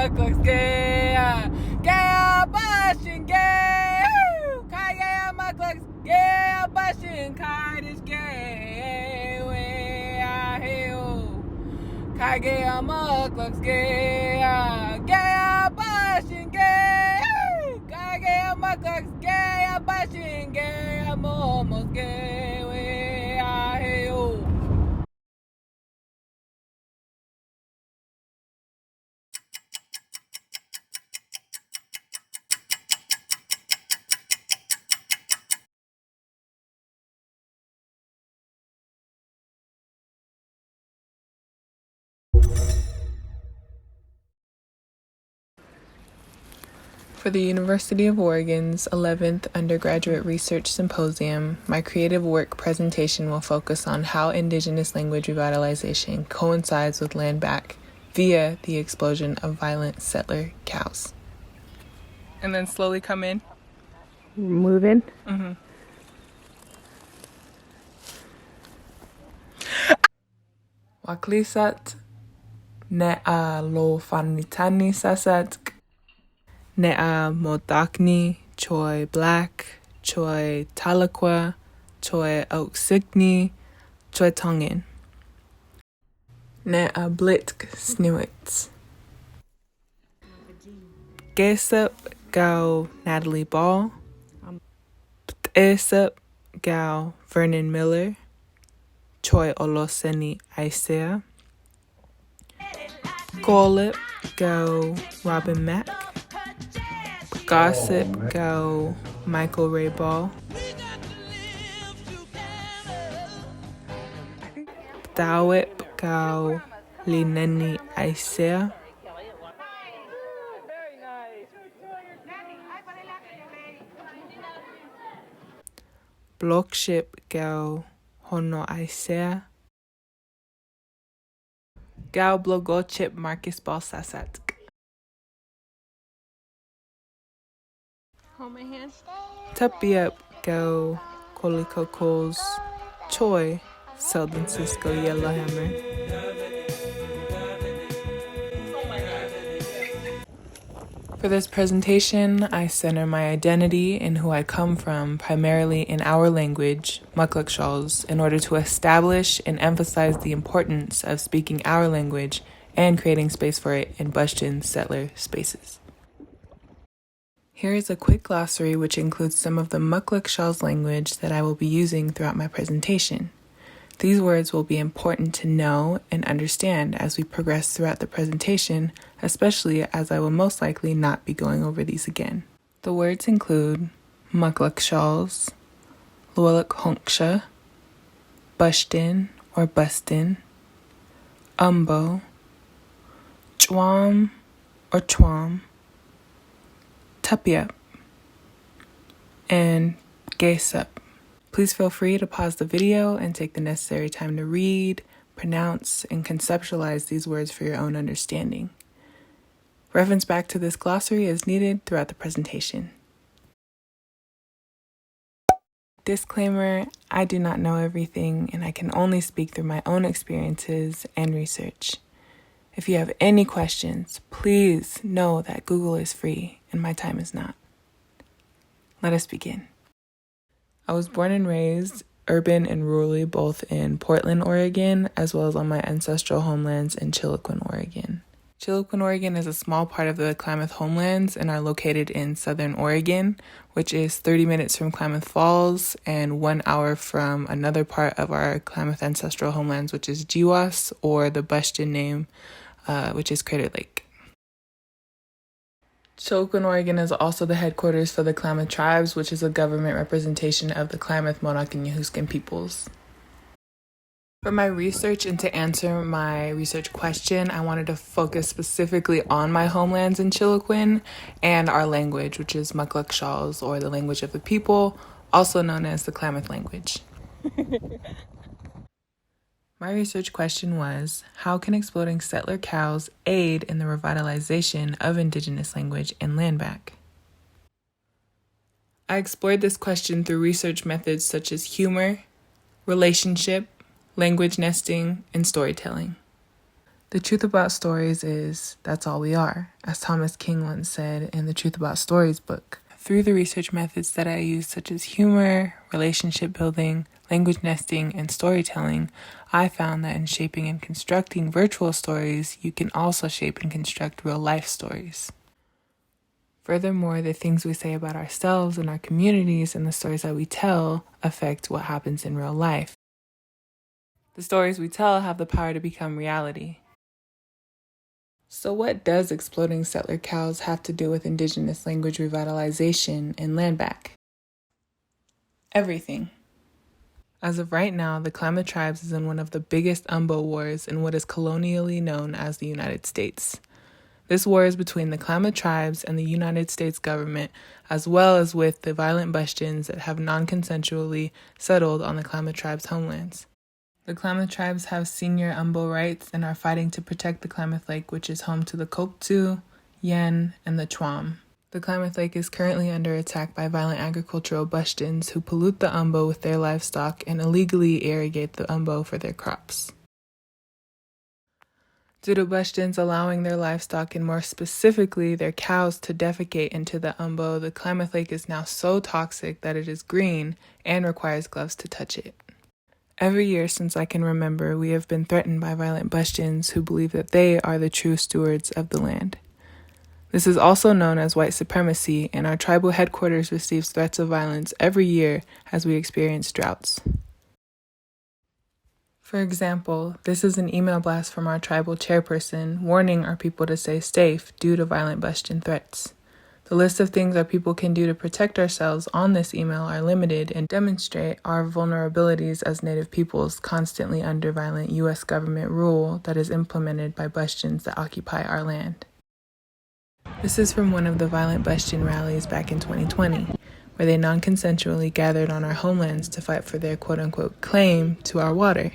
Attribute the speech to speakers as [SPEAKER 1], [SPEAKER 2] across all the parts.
[SPEAKER 1] Maqlaqsyals, Basdin, Maqlaqsyals, Basdin, Momoos. For the University of Oregon's 11th Undergraduate Research Symposium, my creative work presentation will focus on how Indigenous language revitalization coincides with land back via the explosion of violent settler cows. And then slowly come in.
[SPEAKER 2] Move in.
[SPEAKER 1] Mm-hmm. Waklisat ne'a Lofanitani sasat ne'a Modakni choi black choi Talakwa choi Ewksikni choi Tongin ne'a Blitk sniwits Gesup Gao Natalie Ball P'esup Gao Vernon Miller choi Oloseni Aisea Golip Go Robin Mack Gossip Go Michael Ray Ball Dawip Go Lineni Aisea Blockship Go Hono Aisea Gao Blogochip Marcus Ball Sasat. Hold my hand. Tupiup Go Koliko Coles Choi Seldon Cisco Yellowhammer. For this presentation, I center my identity and who I come from primarily in our language, Maqlaqsyals, in order to establish and emphasize the importance of speaking our language and creating space for it in Basdin settler spaces. Here is a quick glossary which includes some of the Maqlaqsyals language that I will be using throughout my presentation. These words will be important to know and understand as we progress throughout the presentation, especially as I will most likely not be going over these again. The words include Maqlaqsyals, Lwelek Honk Sa, Basdin or Basdin, aambo, chwam or chwam, tupiup, and gesup. Please feel free to pause the video and take the necessary time to read, pronounce, and conceptualize these words for your own understanding. Reference back to this glossary is needed throughout the presentation. Disclaimer, I do not know everything and I can only speak through my own experiences and research. If you have any questions, please know that Google is free and my time is not. Let us begin. I was born and raised urban and rurally both in Portland, Oregon, as well as on my ancestral homelands in Ewksikni, Oregon. Ewksikni, Oregon is a small part of the Klamath homelands and are located in southern Oregon, which is 30 minutes from Klamath Falls and 1 hour from another part of our Klamath ancestral homelands, which is Jiwas, or the Basdin name, which is Crater Lake. Ewksikni, Oregon is also the headquarters for the Klamath tribes, which is a government representation of the Klamath, Modoc, and Ewksikni peoples. For my research and to answer my research question, I wanted to focus specifically on my homelands in Ewksikni and our language, which is Maqlaqsyals, or the language of the people, also known as the Klamath language. My research question was, how can exploding settler cows aid in the revitalization of Indigenous language and land back? I explored this question through research methods such as humor, relationship, language nesting, and storytelling. The truth about stories is that's all we are, as Thomas King once said in the Truth About Stories book. Through the research methods that I use, such as humor, relationship building, language nesting, and storytelling, I found that in shaping and constructing virtual stories, you can also shape and construct real-life stories. Furthermore, the things we say about ourselves and our communities and the stories that we tell affect what happens in real life. The stories we tell have the power to become reality. So what does exploding settler cows have to do with Indigenous language revitalization and land back? Everything. As of right now, the Klamath tribes is in one of the biggest aambo wars in what is colonially known as the United States. This war is between the Klamath tribes and the United States government, as well as with the violent Basdins that have non-consensually settled on the Klamath tribes' homelands. The Klamath tribes have senior aambo rights and are fighting to protect the Klamath Lake, which is home to the Koktu, Yen, and the Chwam. The Klamath Lake is currently under attack by violent agricultural Basdins who pollute the aambo with their livestock and illegally irrigate the aambo for their crops. Due to Basdins allowing their livestock and more specifically their cows to defecate into the aambo, the Klamath Lake is now so toxic that it is green and requires gloves to touch it. Every year since I can remember, we have been threatened by violent Basdins who believe that they are the true stewards of the land. This is also known as white supremacy, and our tribal headquarters receives threats of violence every year as we experience droughts. For example, this is an email blast from our tribal chairperson warning our people to stay safe due to violent Basdin threats. The list of things our people can do to protect ourselves on this email are limited and demonstrate our vulnerabilities as Native peoples constantly under violent U.S. government rule that is implemented by Basdins that occupy our land. This is from one of the violent Basdin rallies back in 2020, where they non-consensually gathered on our homelands to fight for their quote-unquote claim to our water.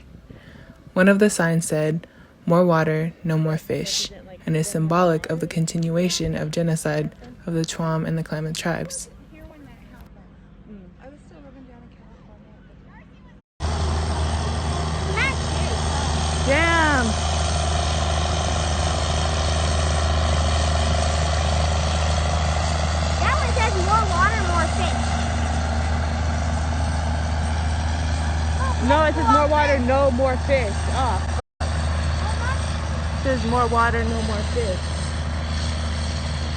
[SPEAKER 1] One of the signs said, "More water, no more fish," and is symbolic of the continuation of genocide of the Chwam and the Klamath tribes.
[SPEAKER 2] Damn!
[SPEAKER 3] That one says more water, more fish.
[SPEAKER 2] No, it says more water, no more fish. Oh. It says more water, no more fish.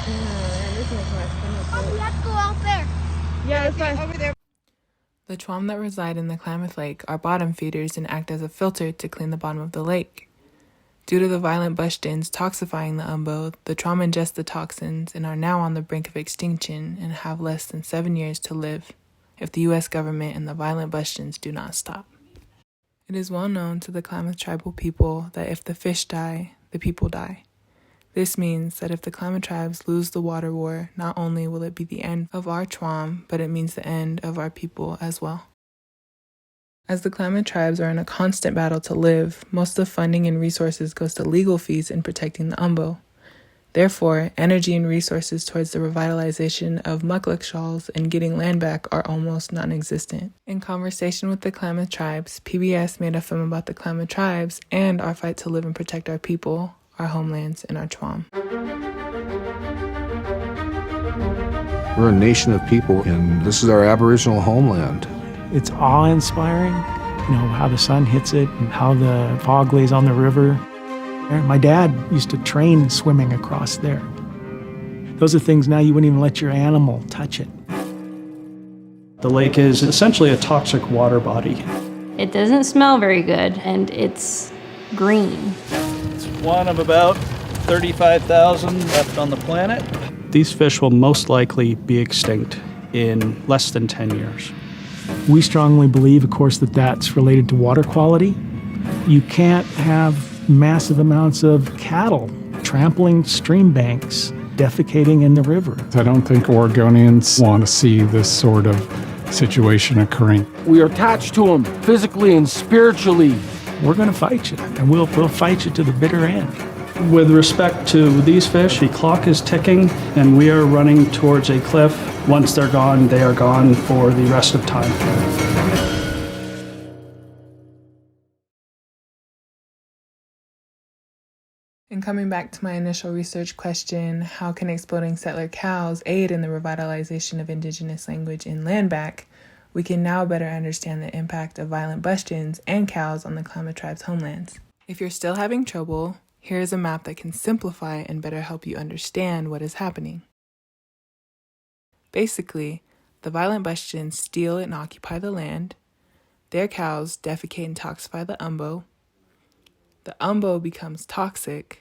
[SPEAKER 2] Oh, man, this makes my stomach
[SPEAKER 3] Oh, we
[SPEAKER 2] hurt.
[SPEAKER 3] have to go out there.
[SPEAKER 2] Yeah, it's fine.
[SPEAKER 3] Over there.
[SPEAKER 1] The Chwam that reside in the Klamath Lake are bottom feeders and act as a filter to clean the bottom of the lake. Due to the violent Basdins toxifying the aambo, the Chwam ingest the toxins and are now on the brink of extinction and have less than 7 years to live if the U.S. government and the violent Basdins do not stop. It is well known to the Klamath tribal people that if the fish die, the people die. This means that if the Klamath tribes lose the water war, not only will it be the end of our Chwam, but it means the end of our people as well. As the Klamath tribes are in a constant battle to live, most of the funding and resources goes to legal fees in protecting the aambo. Therefore, energy and resources towards the revitalization of Maqlaqsyals and getting land back are almost non-existent. In conversation with the Klamath tribes, PBS made a film about the Klamath tribes and our fight to live and protect our people, our homelands, and our Chwam.
[SPEAKER 4] We're a nation of people, and this is our Aboriginal homeland.
[SPEAKER 5] It's awe-inspiring, how the sun hits it and how the fog lays on the river. My dad used to train swimming across there. Those are things now you wouldn't even let your animal touch it.
[SPEAKER 6] The lake is essentially a toxic water body.
[SPEAKER 7] It doesn't smell very good, and it's green.
[SPEAKER 6] It's one of about 35,000 left on the planet. These fish will most likely be extinct in less than 10 years.
[SPEAKER 5] We strongly believe, of course, that that's related to water quality. You can't have massive amounts of cattle trampling stream banks, defecating in the river.
[SPEAKER 8] I don't think Oregonians want to see this sort of situation occurring.
[SPEAKER 9] We are attached to them physically and spiritually.
[SPEAKER 5] We're going to fight you, and we'll fight you to the bitter end.
[SPEAKER 6] With respect to these fish, the clock is ticking, and we are running towards a cliff. Once they're gone, they are gone for the rest of time.
[SPEAKER 1] And coming back to my initial research question, how can exploding settler cows aid in the revitalization of Indigenous language in land back? We can now better understand the impact of violent Basdins and cows on the Klamath tribe's homelands. If you're still having trouble, here's a map that can simplify and better help you understand what is happening. Basically, the violent Basdins steal and occupy the land. Their cows defecate and toxify the aambo. The aambo becomes toxic.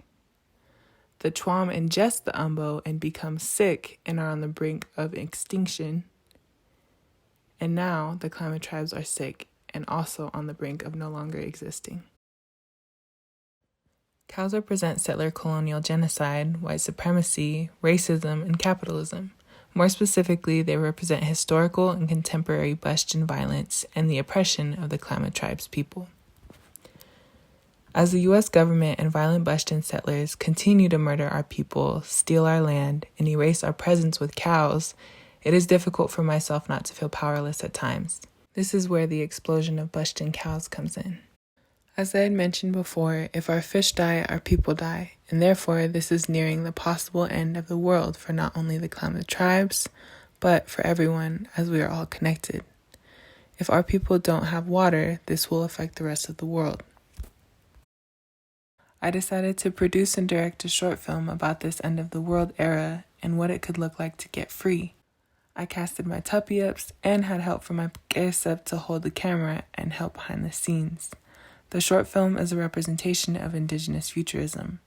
[SPEAKER 1] The Chwam ingest the aambo and become sick and are on the brink of extinction. And now the Klamath tribes are sick and also on the brink of no longer existing. Cows represent settler colonial genocide, white supremacy, racism, and capitalism. More specifically, they represent historical and contemporary Basdin violence and the oppression of the Klamath tribes people. As the U.S. government and violent Basdin settlers continue to murder our people, steal our land, and erase our presence with cows, it is difficult for myself not to feel powerless at times. This is where the explosion of Basdin cows comes in. As I had mentioned before, if our fish die, our people die, and therefore this is nearing the possible end of the world for not only the Klamath tribes, but for everyone, as we are all connected. If our people don't have water, this will affect the rest of the world. I decided to produce and direct a short film about this end of the world era and what it could look like to get free. I casted my tuppy-ups and had help from my Aisea to hold the camera and help behind the scenes. The short film is a representation of Indigenous futurism,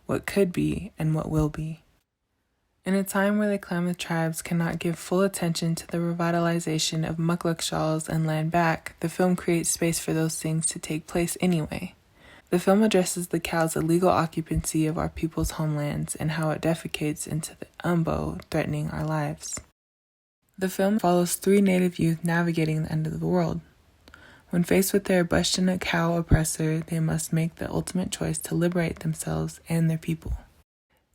[SPEAKER 1] what could be and what will be. In a time where the Klamath tribes cannot give full attention to the revitalization of Maqlaqsyals and land back, the film creates space for those things to take place anyway. The film addresses the cows' illegal occupancy of our people's homelands and how it defecates into the aambo, threatening our lives. The film follows 3 native youth navigating the end of the world. When faced with their Basdin cow oppressor, they must make the ultimate choice to liberate themselves and their people.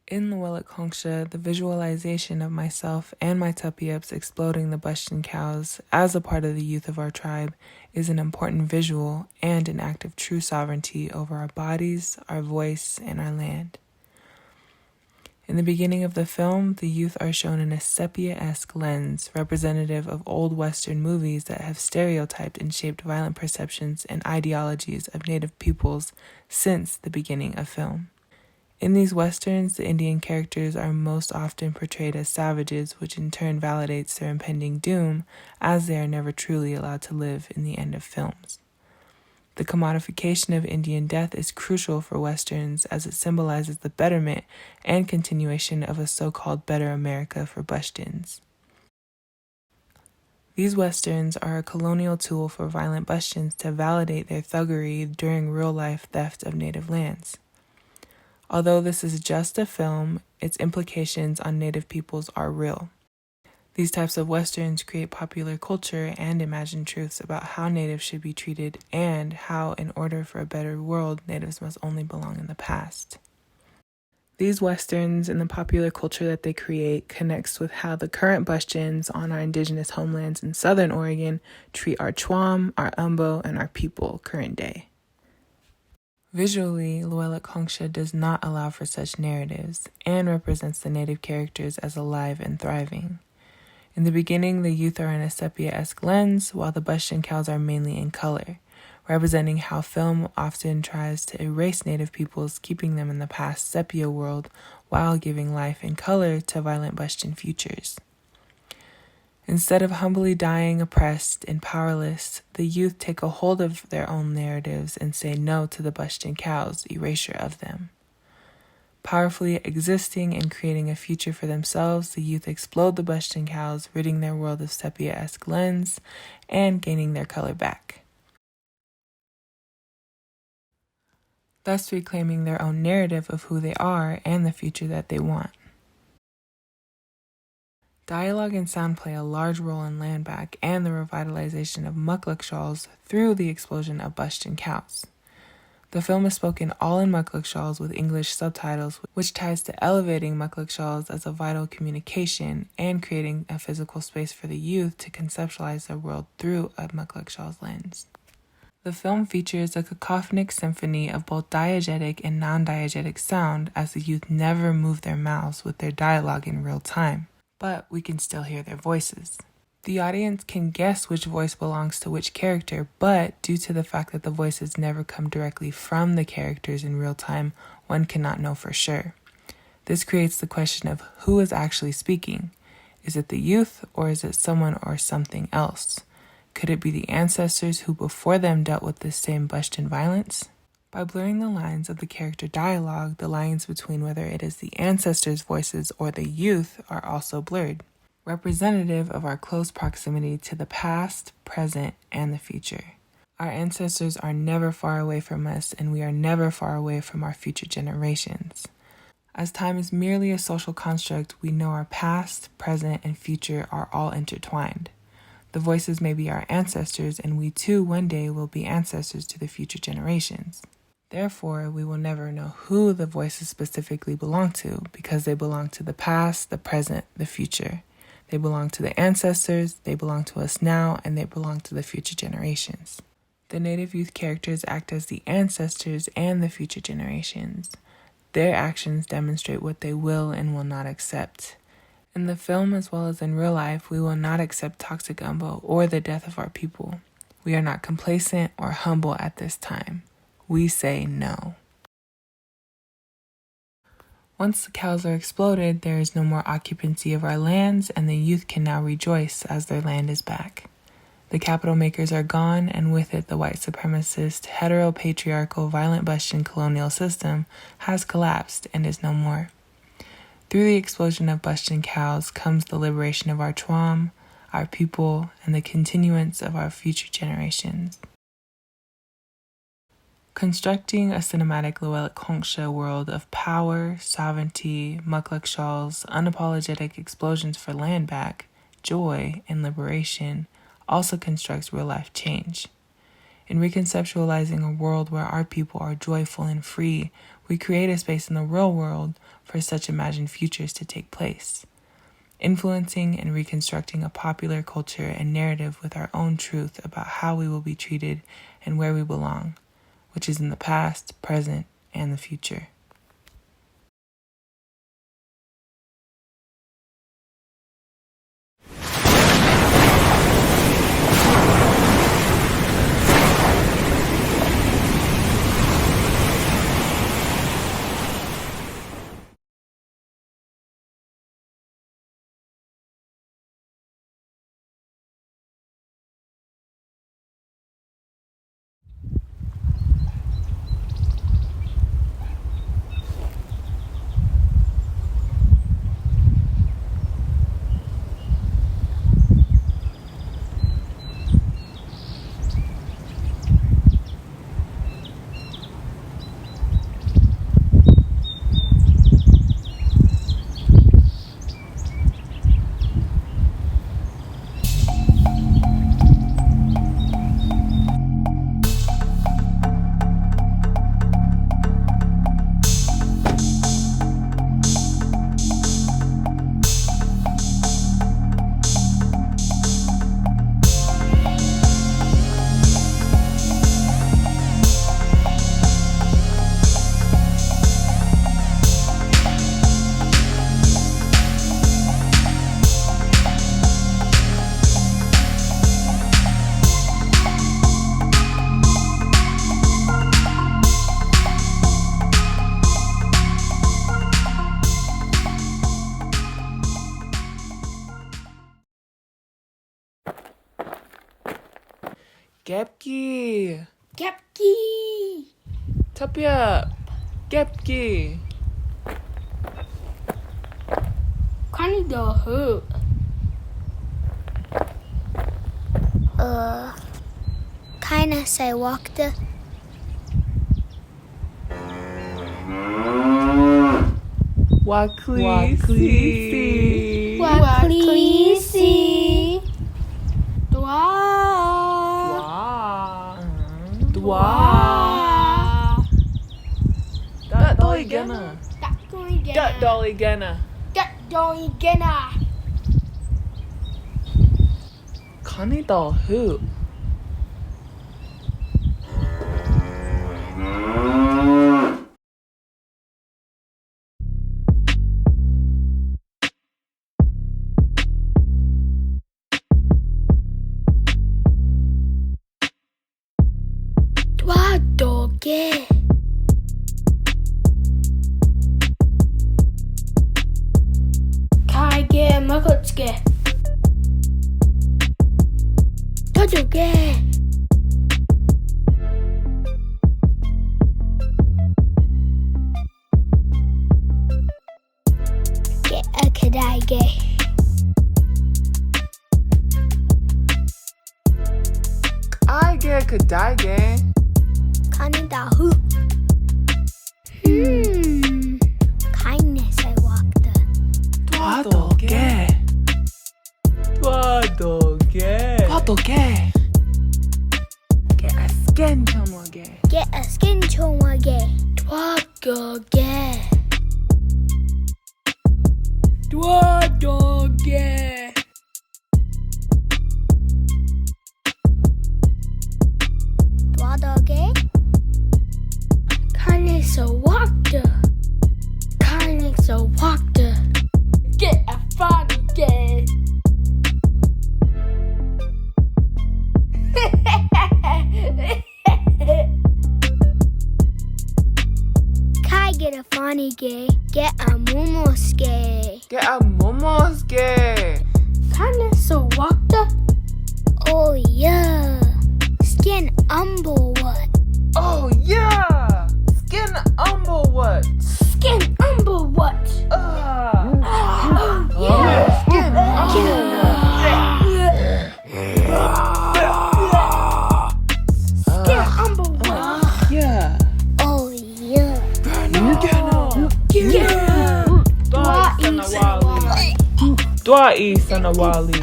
[SPEAKER 1] In Lwelek Honk Sa, the visualization of myself and my tuppy-ups exploding the Basdin cows as a part of the youth of our tribe is an important visual and an act of true sovereignty over our bodies, our voice, and our land. In the beginning of the film, the youth are shown in a sepia-esque lens, representative of old Western movies that have stereotyped and shaped violent perceptions and ideologies of Native peoples since the beginning of film. In these Westerns, the Indian characters are most often portrayed as savages, which in turn validates their impending doom, as they are never truly allowed to live in the end of films. The commodification of Indian death is crucial for Westerns as it symbolizes the betterment and continuation of a so-called better America for Basdins. These Westerns are a colonial tool for violent Basdins to validate their thuggery during real-life theft of native lands. Although this is just a film, its implications on Native peoples are real. These types of Westerns create popular culture and imagine truths about how Natives should be treated and how, in order for a better world, Natives must only belong in the past. These Westerns and the popular culture that they create connects with how the current Basdins on our Indigenous homelands in southern Oregon treat our Chwam, our aambo, and our people current day. Visually, Lwelek Honk Sa does not allow for such narratives and represents the Native characters as alive and thriving. In the beginning, the youth are in a sepia-esque lens, while the Basdin cows are mainly in color, representing how film often tries to erase Native peoples, keeping them in the past sepia world while giving life and color to violent Basdin futures. Instead of humbly dying oppressed and powerless, the youth take a hold of their own narratives and say no to the Basdin cows' erasure of them. Powerfully existing and creating a future for themselves, the youth explode the Basdin cows, ridding their world of sepia-esque lens and gaining their color back, thus reclaiming their own narrative of who they are and the future that they want. Dialogue and sound play a large role in land back and the revitalization of Maqlaqsyals through the explosion of Basdin cows. The film is spoken all in Maqlaqsyals with English subtitles, which ties to elevating Maqlaqsyals as a vital communication and creating a physical space for the youth to conceptualize their world through a Maqlaqsyals lens. The film features a cacophonic symphony of both diegetic and non-diegetic sound as the youth never move their mouths with their dialogue in real time, but we can still hear their voices. The audience can guess which voice belongs to which character, but due to the fact that the voices never come directly from the characters in real time, one cannot know for sure. This creates the question of who is actually speaking. Is it the youth, or is it someone or something else? Could it be the ancestors who before them dealt with this same Basdin violence? By blurring the lines of the character dialogue, the lines between whether it is the ancestors' voices or the youth are also blurred, representative of our close proximity to the past, present, and the future. Our ancestors are never far away from us, and we are never far away from our future generations. As time is merely a social construct, we know our past, present, and future are all intertwined. The voices may be our ancestors, and we too one day will be ancestors to the future generations. Therefore, we will never know who the voices specifically belong to, because they belong to the past, the present, the future. They belong to the ancestors, they belong to us now, and they belong to the future generations. The Native youth characters act as the ancestors and the future generations. Their actions demonstrate what they will and will not accept. In the film as well as in real life, we will not accept toxic aambo or the death of our people. We are not complacent or humble at this time. We say no. Once the cows are exploded, there is no more occupancy of our lands, and the youth can now rejoice as their land is back. The capital makers are gone, and with it the white supremacist, heteropatriarchal, violent Basdin colonial system has collapsed and is no more. Through the explosion of Basdin cows comes the liberation of our Tuam, our people, and the continuance of our future generations. Constructing a cinematic Lwelek Honk Sa world of power, sovereignty, Maqlaqsyals, unapologetic explosions for land back, joy, and liberation also constructs real-life change. In reconceptualizing a world where our people are joyful and free, we create a space in the real world for such imagined futures to take place, influencing and reconstructing a popular culture and narrative with our own truth about how we will be treated and where we belong, which is in the past, present, and the future. Gepki!
[SPEAKER 3] Gepki!
[SPEAKER 1] Tapia! Gepki!
[SPEAKER 3] Kan je dat hoor? Kinda say wakte.
[SPEAKER 1] Maqlaqsyals!
[SPEAKER 3] Maqlaqsyals!
[SPEAKER 1] Dwa! Dat dolly genna!
[SPEAKER 3] Dat dolly
[SPEAKER 1] genna!
[SPEAKER 3] Dat dolly genna!
[SPEAKER 1] Connie doll who?
[SPEAKER 3] ge. Kai ge Maqlaqsyals. Todo ge. Ge a kadai ge.
[SPEAKER 1] I get could die gay.
[SPEAKER 3] Kani dahu. Kindness I walk the.
[SPEAKER 1] Tuado gay. Tuado gay. Tuado gay. Get a skin chamo gay.
[SPEAKER 3] Get a skin choma ge. Tuado ge.
[SPEAKER 1] Tuado gay.
[SPEAKER 3] Tuado ge. Kindness I walk the. Kindness I walk the. Get a funny ge. Kai get a funny gay, get a Momoos gay.
[SPEAKER 1] Get a Momoos gay.
[SPEAKER 3] Kinda so walk the. Oh yeah. Skin aambo what?
[SPEAKER 1] Oh yeah. Skin umble what?
[SPEAKER 3] Skin aambo what?
[SPEAKER 1] Oh
[SPEAKER 3] yeah.
[SPEAKER 1] Skin umble
[SPEAKER 3] Skin aambo what?
[SPEAKER 1] Yeah.
[SPEAKER 3] Oh yeah.
[SPEAKER 1] Dwa East and a Wally.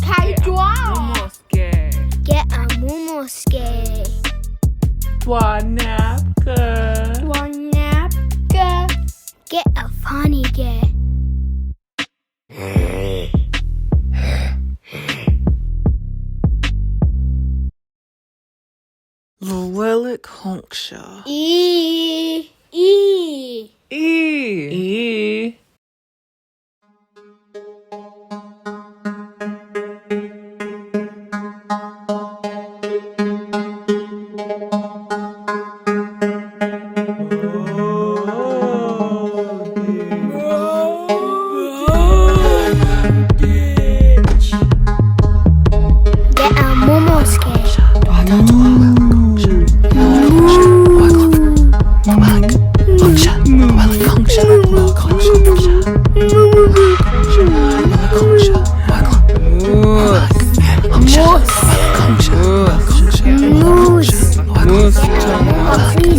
[SPEAKER 3] Kai dwa.
[SPEAKER 1] Momoos gay.
[SPEAKER 3] Get a Momoos gay.
[SPEAKER 1] Dwa napka.
[SPEAKER 3] One napka. Get a funny gay.
[SPEAKER 1] Lwelek Honk Sa.
[SPEAKER 3] E.
[SPEAKER 1] E.
[SPEAKER 3] Get a Momoos gay.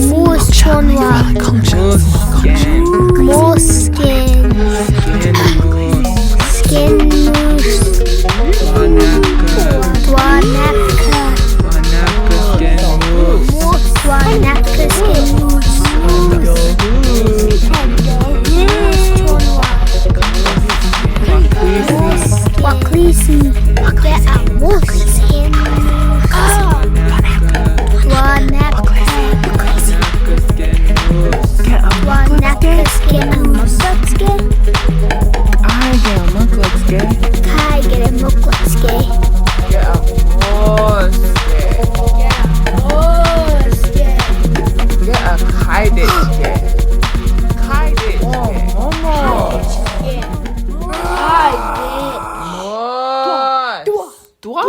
[SPEAKER 3] Moose chonwa. Moose skin. Skin moose. Dwanapka. Dwanapka skin moose. Maqlaqsyals. Get a moose skin. Dwanapka. Dwanapka skin. Maqlaqsyals.
[SPEAKER 1] I get a Maqlaqsyals.
[SPEAKER 3] Kai get a Maqlaqsyals.
[SPEAKER 1] Get a Momoos gay. Get a Kaidit gay. Kaidit gay. Momoos. Dwa.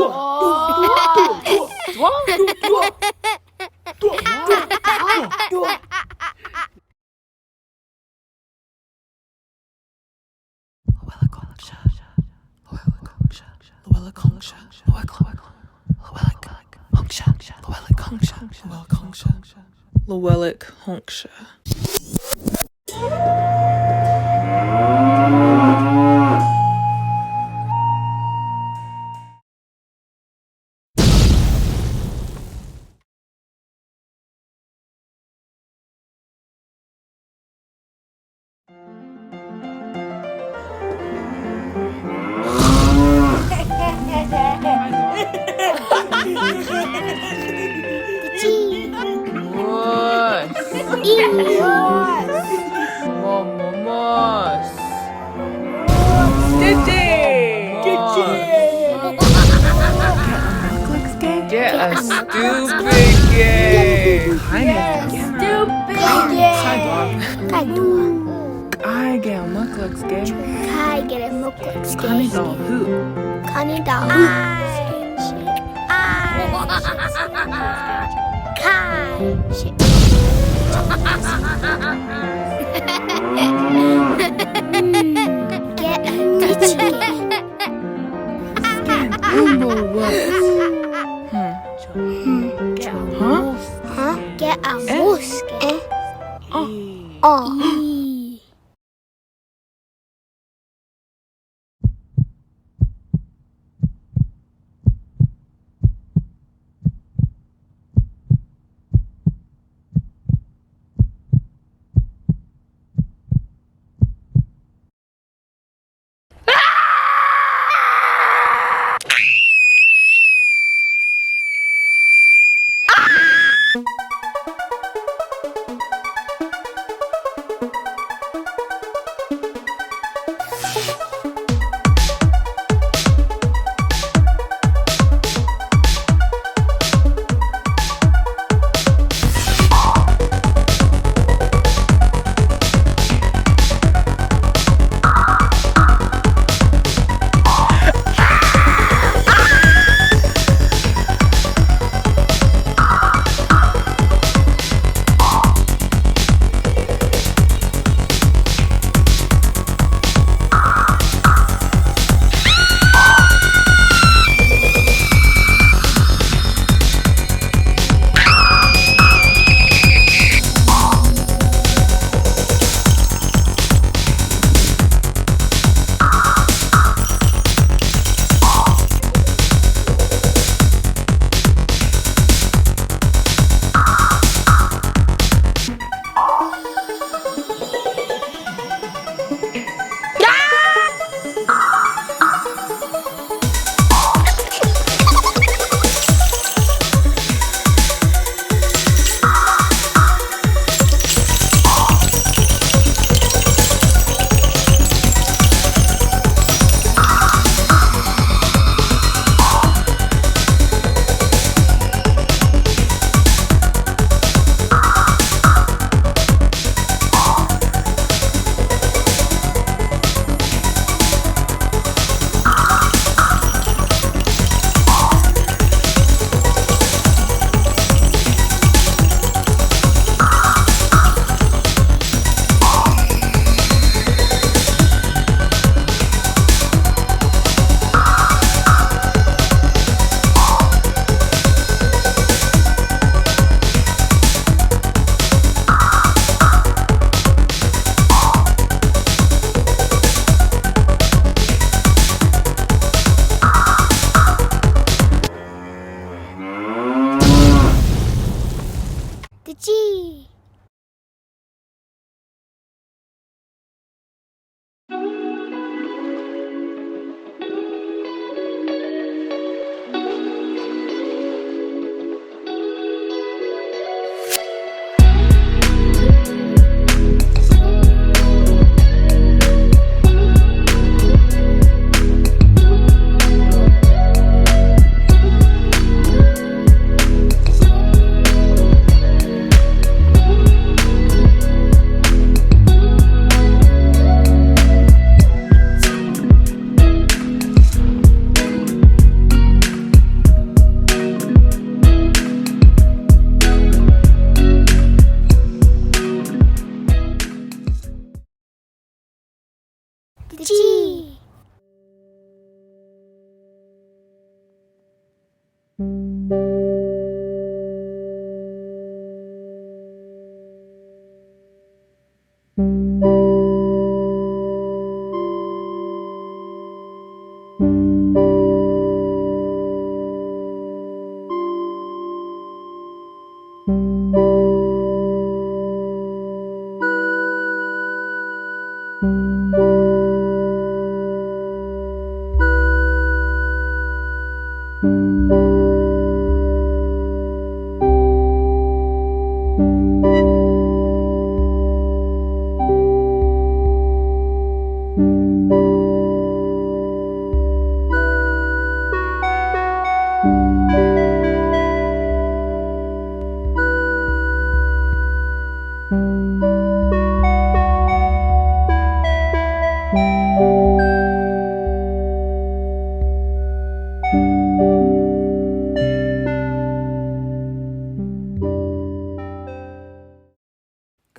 [SPEAKER 1] Lwelek Honk Sa. Momoos. Get a Stupid gay.
[SPEAKER 3] Stupid gay. Kai dua.
[SPEAKER 1] I get Maqlaqsyals.
[SPEAKER 3] Kai get a Maqlaqsyals.
[SPEAKER 1] Kani dal who?
[SPEAKER 3] Kani dal who? Kai. Get a ditchy.
[SPEAKER 1] Aambo was.
[SPEAKER 3] Huh? Get a moose. E.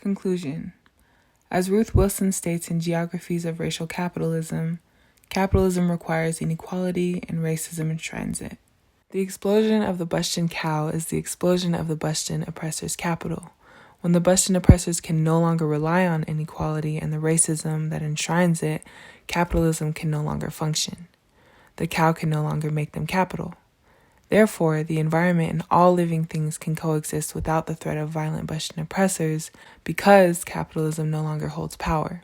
[SPEAKER 1] Conclusion. As Ruth Wilson states in Geographies of Racial Capitalism, capitalism requires inequality and racism enshrines it. The explosion of the Basdin cow is the explosion of the Basdin oppressors' capital. When the Basdin oppressors can no longer rely on inequality and the racism that enshrines it, capitalism can no longer function. The cow can no longer make them capital. Therefore, the environment and all living things can coexist without the threat of violent Basdin oppressors because capitalism no longer holds power.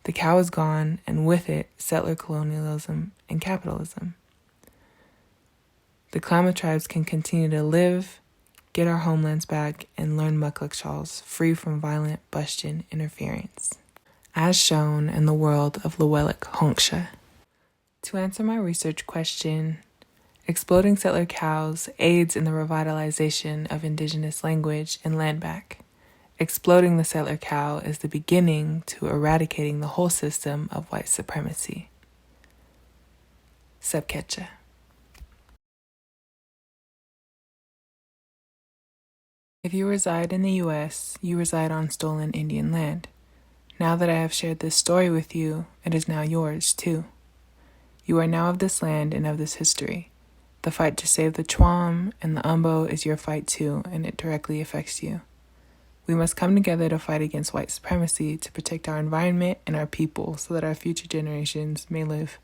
[SPEAKER 1] The cow is gone, and with it, settler colonialism and capitalism. The Klamath tribes can continue to live, get our homelands back, and learn Maqlaqsyals free from violent Basdin interference, as shown in the world of Lwelek Honk Sa. To answer my research question, exploding settler cows aids in the revitalization of Indigenous language and land back. Exploding the settler cow is the beginning to eradicating the whole system of white supremacy. Subkecha. If you reside in the U.S., you reside on stolen Indian land. Now that I have shared this story with you, it is now yours, too. You are now of this land and of this history. The fight to save the Chwam and the aambo is your fight, too, and it directly affects you. We must come together to fight against white supremacy to protect our environment and our people so that our future generations may live